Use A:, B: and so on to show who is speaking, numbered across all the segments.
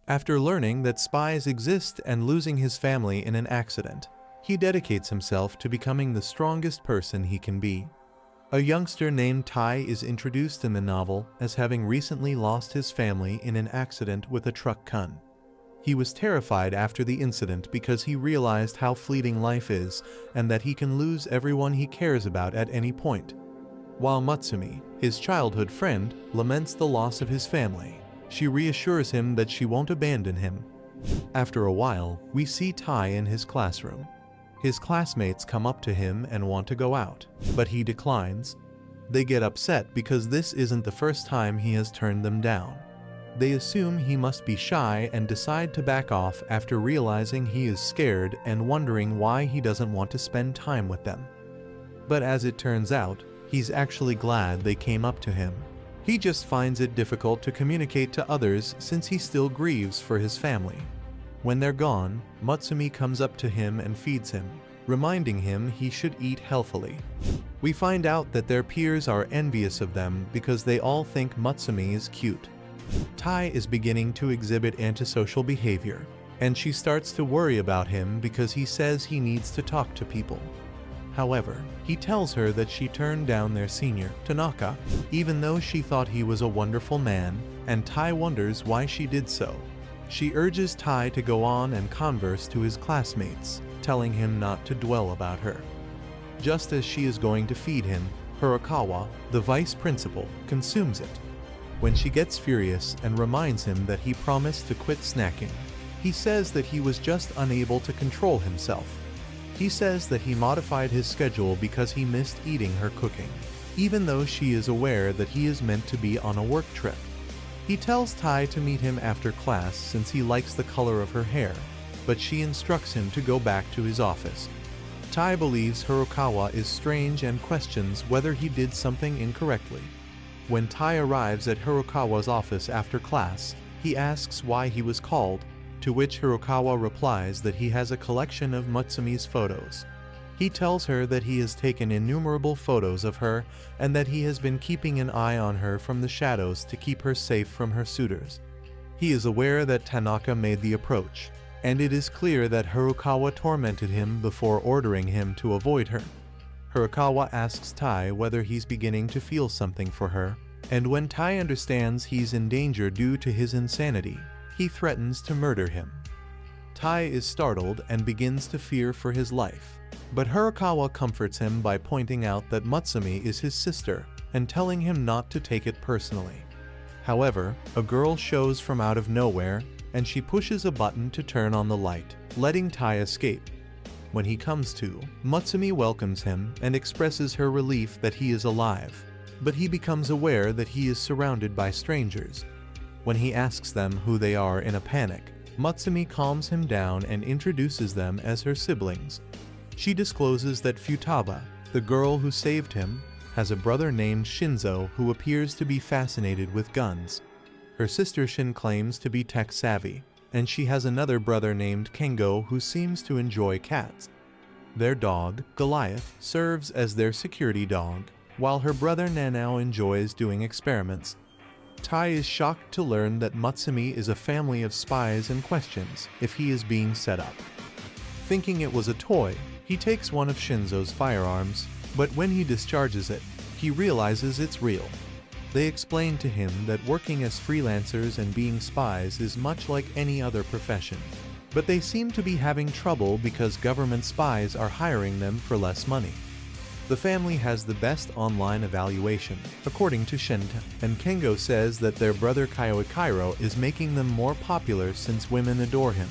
A: After learning that spies exist and losing his family in an accident, he dedicates himself to becoming the strongest person he can be. A youngster named Tai is introduced in the novel as having recently lost his family in an accident with a truck gun. He was terrified after the incident because he realized how fleeting life is and that he can lose everyone he cares about at any point. While Matsumi, his childhood friend, laments the loss of his family, she reassures him that she won't abandon him. After a while, we see Tai in his classroom. His classmates come up to him and want to go out, but he declines. They get upset because this isn't the first time he has turned them down. They assume he must be shy and decide to back off after realizing he is scared and wondering why he doesn't want to spend time with them. But as it turns out, he's actually glad they came up to him. He just finds it difficult to communicate to others since he still grieves for his family. When they're gone, Matsumi comes up to him and feeds him, reminding him he should eat healthily. We find out that their peers are envious of them because they all think Matsumi is cute. Tai is beginning to exhibit antisocial behavior, and she starts to worry about him because he says he needs to talk to people. However, he tells her that she turned down their senior, Tanaka, even though she thought he was a wonderful man, and Tai wonders why she did so. She urges Tai to go on and converse to his classmates, telling him not to dwell about her. Just as she is going to feed him, Hirakawa, the vice principal, consumes it. When she gets furious and reminds him that he promised to quit snacking, he says that he was just unable to control himself. He says that he modified his schedule because he missed eating her cooking, even though she is aware that he is meant to be on a work trip. He tells Tai to meet him after class since he likes the color of her hair, but she instructs him to go back to his office. Tai believes Hirakawa is strange and questions whether he did something incorrectly. When Tai arrives at Hirakawa's office after class, he asks why he was called, to which Hirakawa replies that he has a collection of Matsumi's photos. He tells her that he has taken innumerable photos of her and that he has been keeping an eye on her from the shadows to keep her safe from her suitors. He is aware that Tanaka made the approach, and it is clear that Hirakawa tormented him before ordering him to avoid her. Hirakawa asks Tai whether he's beginning to feel something for her, and when Tai understands he's in danger due to his insanity, he threatens to murder him. Tai is startled and begins to fear for his life. But Hirakawa comforts him by pointing out that Matsumi is his sister and telling him not to take it personally. However, a girl shows from out of nowhere and she pushes a button to turn on the light, letting Tai escape. When he comes to, Matsumi welcomes him and expresses her relief that he is alive, but he becomes aware that he is surrounded by strangers. When he asks them who they are in a panic, Matsumi calms him down and introduces them as her siblings. She discloses that Futaba, the girl who saved him, has a brother named Shinzo who appears to be fascinated with guns. Her sister Shin claims to be tech-savvy, and she has another brother named Kengo who seems to enjoy cats. Their dog, Goliath, serves as their security dog, while her brother Nanao enjoys doing experiments. Tai is shocked to learn that Matsumi is a family of spies and questions if he is being set up. Thinking it was a toy, he takes one of Shinzo's firearms, but when he discharges it, he realizes it's real. They explain to him that working as freelancers and being spies is much like any other profession, but they seem to be having trouble because government spies are hiring them for less money. The family has the best online evaluation, according to Shinta, and Kengo says that their brother Kaiokairo is making them more popular since women adore him.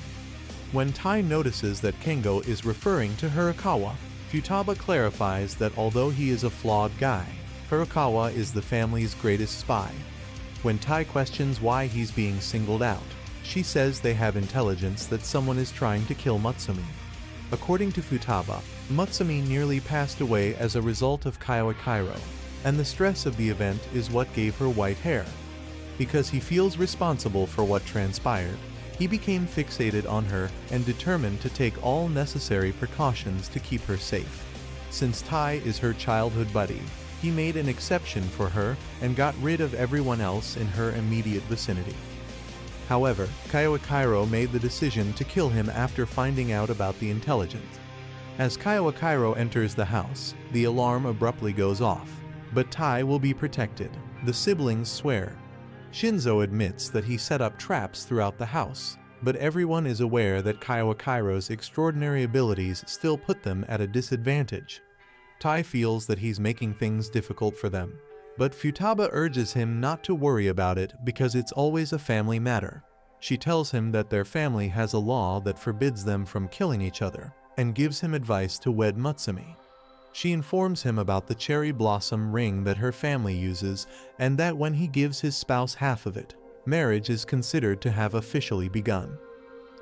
A: When Tai notices that Kengo is referring to Hirakawa, Futaba clarifies that although he is a flawed guy, Hirakawa is the family's greatest spy. When Tai questions why he's being singled out, she says they have intelligence that someone is trying to kill Matsumi. According to Futaba, Matsumi nearly passed away as a result of Kaiokairo, and the stress of the event is what gave her white hair. Because he feels responsible for what transpired, he became fixated on her and determined to take all necessary precautions to keep her safe. Since Tai is her childhood buddy, he made an exception for her and got rid of everyone else in her immediate vicinity. However, Kaiwa made the decision to kill him after finding out about the intelligence. As Kaiwa enters the house, the alarm abruptly goes off, but Tai will be protected, the siblings swear. Shinzo admits that he set up traps throughout the house, but everyone is aware that Kaiwa's extraordinary abilities still put them at a disadvantage. Tai feels that he's making things difficult for them, but Futaba urges him not to worry about it because it's always a family matter. She tells him that their family has a law that forbids them from killing each other, and gives him advice to wed Mutsumi. She informs him about the cherry blossom ring that her family uses, and that when he gives his spouse half of it, marriage is considered to have officially begun.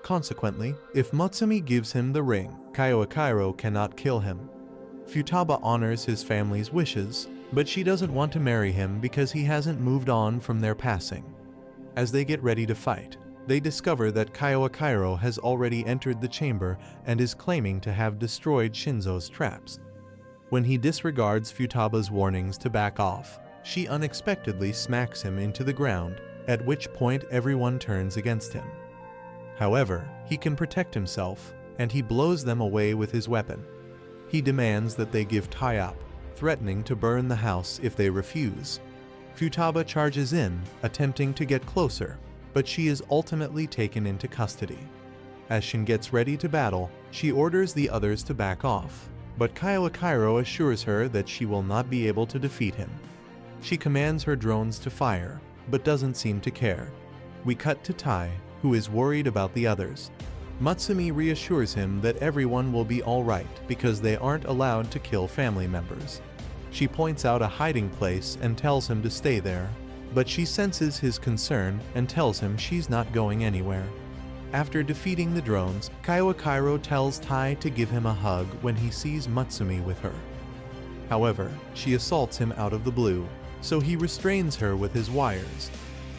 A: Consequently, if Mutsumi gives him the ring, Kaiwa cannot kill him. Futaba honors his family's wishes, but she doesn't want to marry him because he hasn't moved on from their passing. As they get ready to fight, they discover that Kaiwa has already entered the chamber and is claiming to have destroyed Shinzo's traps. When he disregards Futaba's warnings to back off, she unexpectedly smacks him into the ground, at which point everyone turns against him. However, he can protect himself, and he blows them away with his weapon. He demands that they give Tai up, threatening to burn the house if they refuse. Futaba charges in, attempting to get closer, but she is ultimately taken into custody. As Shin gets ready to battle, she orders the others to back off, but Kaiwa assures her that she will not be able to defeat him. She commands her drones to fire, but doesn't seem to care. We cut to Tai, who is worried about the others. Mutsumi reassures him that everyone will be alright because they aren't allowed to kill family members. She points out a hiding place and tells him to stay there, but she senses his concern and tells him she's not going anywhere. After defeating the drones, Kaiwa tells Tai to give him a hug when he sees Mutsumi with her. However, she assaults him out of the blue, so he restrains her with his wires.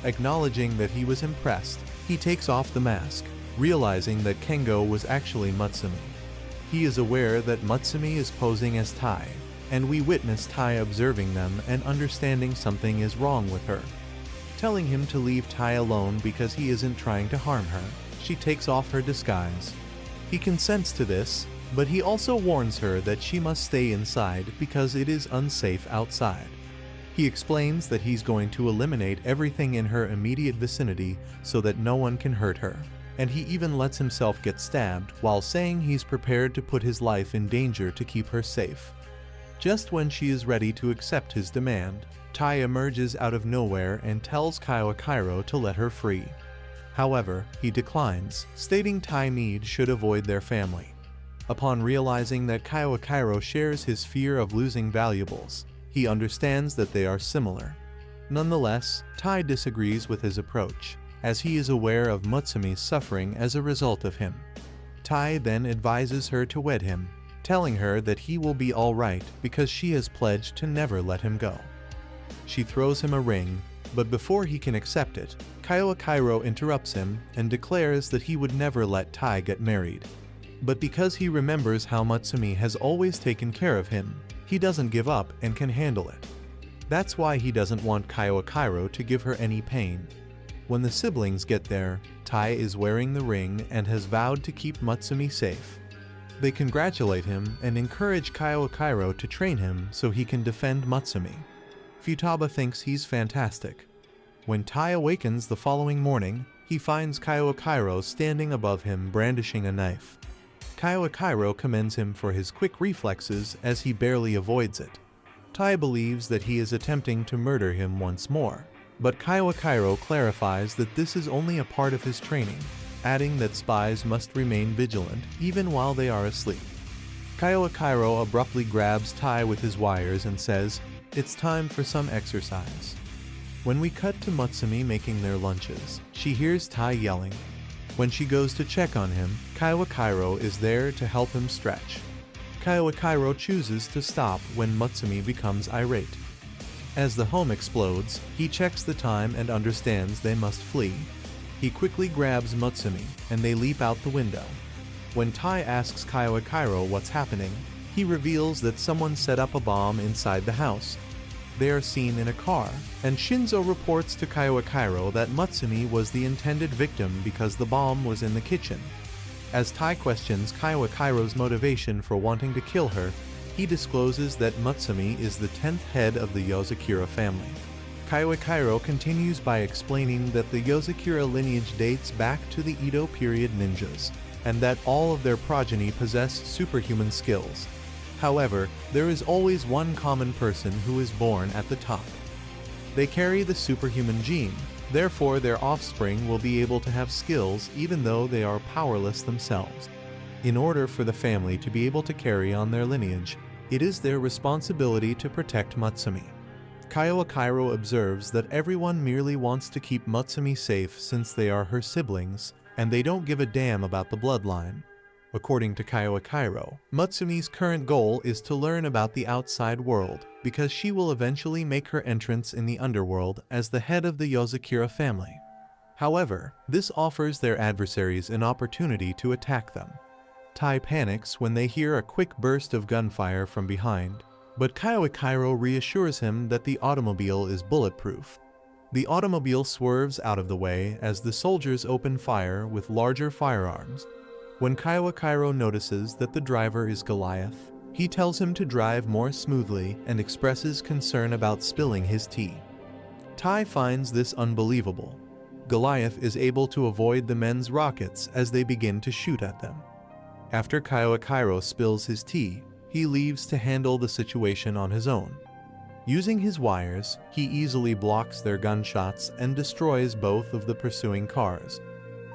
A: Acknowledging that he was impressed, he takes off the mask, realizing that Kengo was actually Mutsumi. He is aware that Mutsumi is posing as Tai, and we witness Tai observing them and understanding something is wrong with her. Telling him to leave Tai alone because he isn't trying to harm her, she takes off her disguise. He consents to this, but he also warns her that she must stay inside because it is unsafe outside. He explains that he's going to eliminate everything in her immediate vicinity so that no one can hurt her, and he even lets himself get stabbed while saying he's prepared to put his life in danger to keep her safe. Just when she is ready to accept his demand, Tai emerges out of nowhere and tells Kaiwa to let her free. However, he declines, stating Tai should avoid their family. Upon realizing that Kaiwa shares his fear of losing valuables, he understands that they are similar. Nonetheless, Tai disagrees with his approach, as he is aware of Mutsumi's suffering as a result of him. Tai then advises her to wed him, telling her that he will be alright because she has pledged to never let him go. She throws him a ring, but before he can accept it, Kaiwa interrupts him and declares that he would never let Tai get married. But because he remembers how Mutsumi has always taken care of him, he doesn't give up and can handle it. That's why he doesn't want Kaiwa to give her any pain. When the siblings get there, Tai is wearing the ring and has vowed to keep Mutsumi safe. They congratulate him and encourage Kaiwa to train him so he can defend Mutsumi. Futaba thinks he's fantastic. When Tai awakens the following morning, he finds Kaiwa standing above him brandishing a knife. Kaiwa commends him for his quick reflexes as he barely avoids it. Tai believes that he is attempting to murder him once more, but Kaiwa clarifies that this is only a part of his training, adding that spies must remain vigilant even while they are asleep. Kaiwa abruptly grabs Tai with his wires and says, "It's time for some exercise." When we cut to Mutsumi making their lunches, she hears Tai yelling. When she goes to check on him, Kaiwa is there to help him stretch. Kaiwa chooses to stop when Mutsumi becomes irate. As the home explodes, he checks the time and understands they must flee. He quickly grabs Mutsumi, and they leap out the window. When Tai asks Kaiwa what's happening, he reveals that someone set up a bomb inside the house. They are seen in a car, and Shinzo reports to Kaiwa that Mutsumi was the intended victim because the bomb was in the kitchen. As Tai questions Kaiwa's motivation for wanting to kill her, he discloses that Mutsumi is the 10th head of the Yozakura family. Kaiwa continues by explaining that the Yozakura lineage dates back to the Edo period ninjas, and that all of their progeny possess superhuman skills. However, there is always one common person who is born at the top. They carry the superhuman gene, therefore their offspring will be able to have skills even though they are powerless themselves. In order for the family to be able to carry on their lineage, it is their responsibility to protect Mutsumi. Kaiwa observes that everyone merely wants to keep Mutsumi safe since they are her siblings, and they don't give a damn about the bloodline. According to Kaiwa, Mutsumi's current goal is to learn about the outside world, because she will eventually make her entrance in the underworld as the head of the Yozakura family. However, this offers their adversaries an opportunity to attack them. Tai panics when they hear a quick burst of gunfire from behind, but Kaiwa reassures him that the automobile is bulletproof. The automobile swerves out of the way as the soldiers open fire with larger firearms. When Kaiwa notices that the driver is Goliath, he tells him to drive more smoothly and expresses concern about spilling his tea. Tai finds this unbelievable. Goliath is able to avoid the men's rockets as they begin to shoot at them. After Kaiwa spills his tea, he leaves to handle the situation on his own. Using his wires, he easily blocks their gunshots and destroys both of the pursuing cars.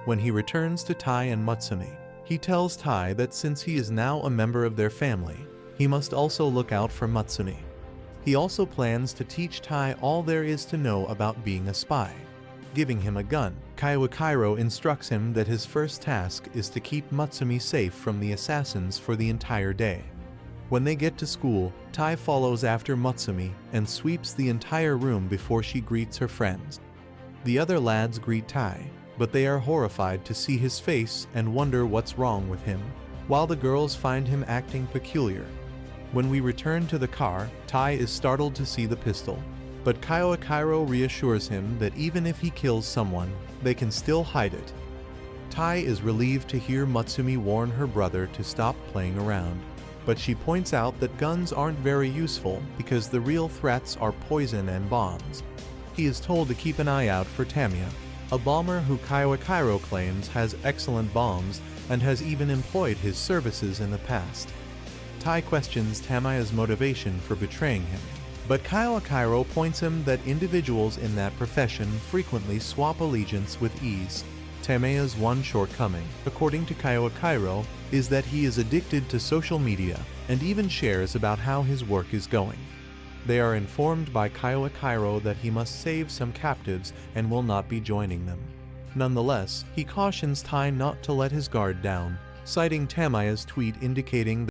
A: When he returns to Tai and Mutsumi, he tells Tai that since he is now a member of their family, he must also look out for Mutsumi. He also plans to teach Tai all there is to know about being a spy. Giving him a gun, Kaiwa instructs him that his first task is to keep Mutsumi safe from the assassins for the entire day. When they get to school, Tai follows after Mutsumi and sweeps the entire room before she greets her friends. The other lads greet Tai, but they are horrified to see his face and wonder what's wrong with him, while the girls find him acting peculiar. When we return to the car, Tai is startled to see the pistol, but Kaiwa reassures him that even if he kills someone, they can still hide it. Tai is relieved to hear Mutsumi warn her brother to stop playing around, but she points out that guns aren't very useful because the real threats are poison and bombs. He is told to keep an eye out for Tamiya, a bomber who Kaiwa claims has excellent bombs and has even employed his services in the past. Tai questions Tamiya's motivation for betraying him, but Kaiwa points him that individuals in that profession frequently swap allegiance with ease. Tamiya's one shortcoming, according to Kaiwa, is that he is addicted to social media and even shares about how his work is going. They are informed by Kaiwa that he must save some captives and will not be joining them. Nonetheless, he cautions Tai not to let his guard down, citing Tamiya's tweet indicating